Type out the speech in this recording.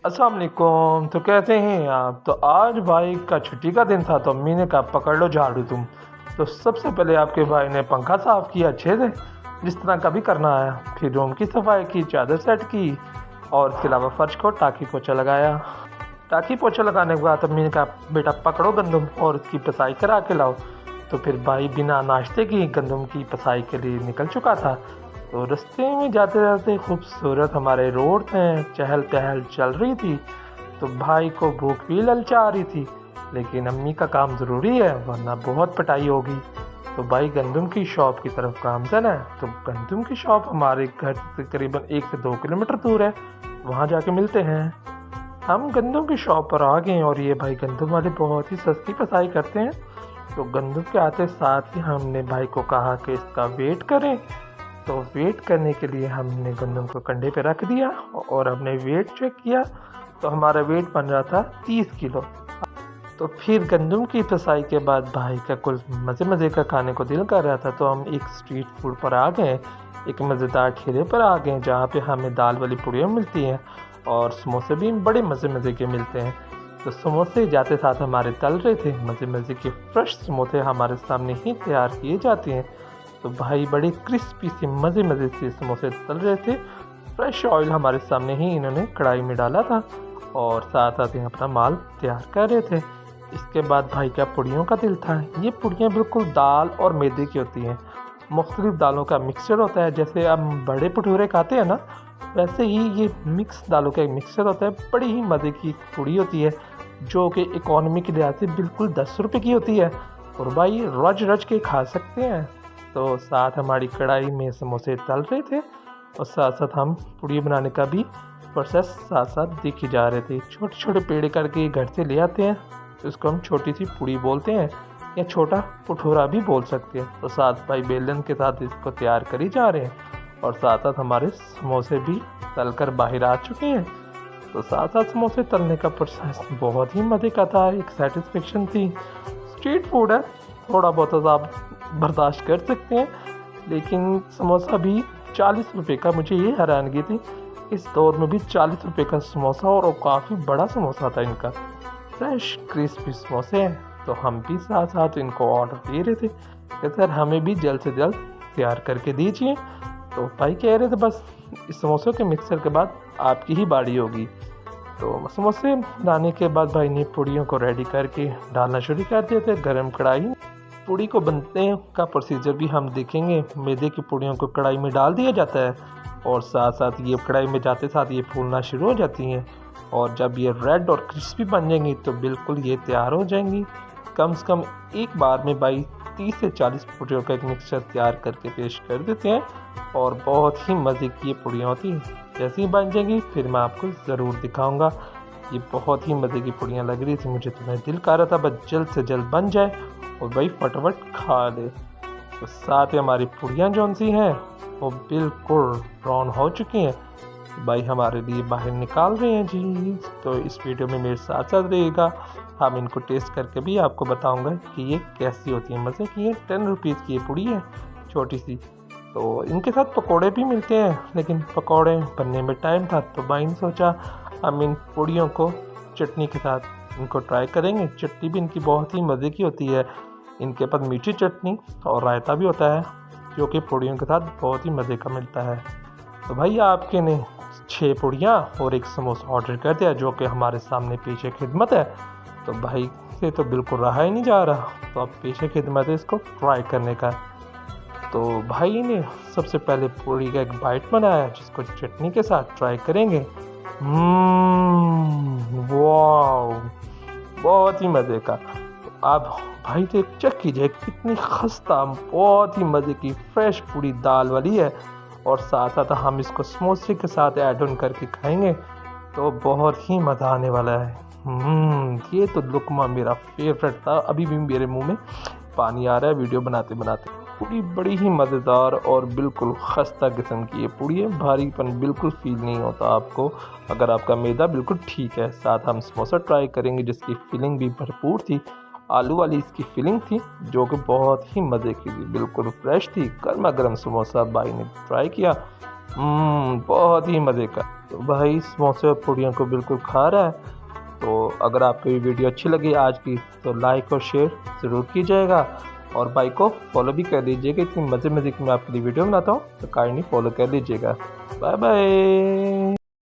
अस्सलाम वालेकुम। तो कैसे हैं आप? तो आज भाई का छुट्टी का दिन था तो अम्मी ने कहा पकड़ लो झाड़ू तुम। तो सबसे पहले आपके भाई ने पंखा साफ़ किया अच्छे से, जिस तरह कभी करना है। फिर रूम की सफाई की, चादर सेट की और इसके अलावा फ़र्श को टाँकी पोछा लगाया। टाँकी पोछा लगाने के बाद अम्मी ने कहा बेटा पकड़ो गंदम और इसकी पिसाई करा के लाओ। तो फिर भाई बिना नाश्ते की गंदम की पिसाई के लिए निकल चुका था। तो रास्ते में जाते जाते खूबसूरत हमारे रोड में चहल पहल चल रही थी। तो भाई को भूख भी ललचा रही थी, लेकिन अम्मी का काम ज़रूरी है वरना बहुत पिटाई होगी। तो भाई गंदम की शॉप की तरफ गामजन है। तो गंदम की शॉप हमारे घर से करीबन 1 से 2 किलोमीटर दूर है, वहाँ जाके मिलते हैं। हम गंदम की शॉप पर आ गए और ये भाई गंदम वाले बहुत ही सस्ती पिसाई करते हैं। तो गंदम के आते साथ ही हमने भाई को कहा कि इसका वेट करें। तो वेट करने के लिए हमने गंदम को कंधे पे रख दिया और हमने वेट चेक किया। तो हमारा वेट बन रहा था 30 किलो। तो फिर गंदम की पिसाई के बाद भाई का कुल मज़े मज़े का खाने को दिल कर रहा था। तो हम एक स्ट्रीट फूड पर आ गए, एक मज़ेदार ठेले पर आ गए जहाँ पे हमें दाल वाली पूड़ियाँ मिलती हैं और समोसे भी बड़े मज़े मज़े के मिलते हैं। तो समोसे जाते साथ हमारे तल रहे थे, मज़े मज़े के फ्रेश समोसे हमारे सामने ही तैयार किए जाते हैं। तो भाई बड़े क्रिस्पी से मज़े मज़े से समोसे तल रहे थे। फ्रेश ऑयल हमारे सामने ही इन्होंने कढ़ाई में डाला था और साथ साथ ही अपना माल तैयार कर रहे थे। इसके बाद भाई का पुड़ियों का दिल था। ये पुड़ियाँ बिल्कुल दाल और मैदे की होती हैं, मुख्तलिफ दालों का मिक्सचर होता है। जैसे हम बड़े भटूरे खाते हैं ना, वैसे ही ये मिक्स दालों का एक मिक्सचर होता है। बड़ी ही मज़े की पूड़ी होती है जो कि इकॉनमी के लिहाज से बिल्कुल 10 रुपये की होती है और भाई रज रज के खा सकते हैं। तो साथ हमारी कढ़ाई में समोसे तल रहे थे और साथ साथ हम पूड़ी बनाने का भी प्रोसेस साथ साथ देखे जा रहे थे। छोटे छोटे पेड़े करके घर से ले आते हैं, तो इसको हम छोटी सी पूड़ी बोलते हैं या छोटा भटूरा भी बोल सकते हैं। तो साथ भाई बेलन के साथ इसको तैयार करी जा रहे हैं और साथ साथ हमारे समोसे भी तल कर बाहर आ चुके हैं। तो साथ साथ समोसे तलने का प्रोसेस बहुत ही मज़े का था, एक सेटिस्फेक्शन थी। स्ट्रीट फूड है, थोड़ा बहुत तो आप बर्दाश्त कर सकते हैं, लेकिन समोसा भी 40 रुपये का, मुझे ये हैरानगी थी इस दौर में भी 40 रुपये का समोसा, और वो काफ़ी बड़ा समोसा था इनका। फ्रेश क्रिस्पी समोसे हैं। तो हम भी साथ साथ इनको ऑर्डर दे रहे थे कि सर हमें भी जल्द से जल्द तैयार करके दीजिए। तो भाई कह रहे थे बस इस समोसों के मिक्सर के बाद आपकी ही बारी होगी। तो समोसे लाने के बाद भाई ने पूड़ियों को रेडी करके डालना शुरू कर दिए थे गरम कढ़ाई। पूड़ी को बनने का प्रोसीजर भी हम देखेंगे। मैदे की पूड़ियों को कढ़ाई में डाल दिया जाता है और साथ साथ ये कढ़ाई में जाते साथ ये फूलना शुरू हो जाती हैं और जब ये रेड और क्रिस्पी बन जाएंगी तो बिल्कुल ये तैयार हो जाएंगी। कम से कम एक बार में भाई 30 से 40 पूड़ियों का एक मिक्सचर तैयार करके पेश कर देते हैं और बहुत ही मज़े की ये पूड़ियाँ होती हैं। जैसे ही बन जाएंगी फिर मैं आपको ज़रूर दिखाऊंगा। ये बहुत ही मज़े की पूड़ियाँ लग रही थी, मुझे तो मैं दिल कर रहा था बस जल्द से जल्द बन जाए और भाई फटाफट खा ले। तो साथ ही हमारी पूड़ियाँ जौन सी हैं वो बिल्कुल ब्राउन हो चुकी हैं, भाई हमारे लिए बाहर निकाल रहे हैं जी। तो इस वीडियो में मेरे साथ साथ रहेगा, हम इनको टेस्ट करके भी आपको बताऊंगा कि ये कैसी होती है। मज़े की है। 10 रुपीज़ की ये पूड़ी है छोटी सी। तो इनके साथ पकोड़े भी मिलते हैं, लेकिन पकोड़े बनने में टाइम था तो भाई ने सोचा हम इन पूड़ियों को चटनी के साथ इनको ट्राई करेंगे। चटनी भी इनकी बहुत ही मज़े की होती है। इनके पास मीठी चटनी और रायता भी होता है जो कि पूड़ियों के साथ बहुत ही मज़े का मिलता है। तो भाई आपके ने 6 पूड़ियाँ और एक समोसा ऑर्डर कर दिया जो कि हमारे सामने पीछे खिदमत है। तो भाई से तो बिल्कुल रहा ही नहीं जा रहा, तो अब पीछे खिदमत है इसको ट्राई करने का। तो भाई ने सबसे पहले पूड़ी का एक बाइट बनाया जिसको चटनी के साथ ट्राई करेंगे। वाह, बहुत ही मज़े का। तो आप भाई तो चेक कीजिए कितनी खस्ता, बहुत ही मज़े की फ्रेश पूड़ी दाल वाली है और साथ साथ हम इसको समोसे के साथ ऐड ऑन करके खाएंगे तो बहुत ही मज़ा आने वाला है। ये तो लुकमा मेरा फेवरेट था, अभी भी मेरे मुंह में पानी आ रहा है वीडियो बनाते बनाते। पूड़ी बड़ी ही मज़ेदार और बिल्कुल खस्ता किस्म की ये पूड़ी है, भारीपन बिल्कुल फील नहीं होता आपको अगर आपका मैदा बिल्कुल ठीक है। साथ हम समोसा ट्राई करेंगे जिसकी फिलिंग भी भरपूर थी, आलू वाली इसकी फिलिंग थी जो कि बहुत ही मज़े की थी, बिल्कुल फ्रेश थी। गर्मा गर्म समोसा भाई ने ट्राई किया, बहुत ही मज़े का। तो भाई समोसे और पूड़ियों को बिल्कुल खा रहा है। तो अगर आपको ये वीडियो अच्छी लगी आज की तो लाइक और शेयर ज़रूर कीजिएगा, और भाई को फॉलो भी कर दीजिएगा। इतनी मज़े मज़े की मैं आपके लिए वीडियो बनाता हूँ तो काइंडली फॉलो कर दीजिएगा। Bye bye.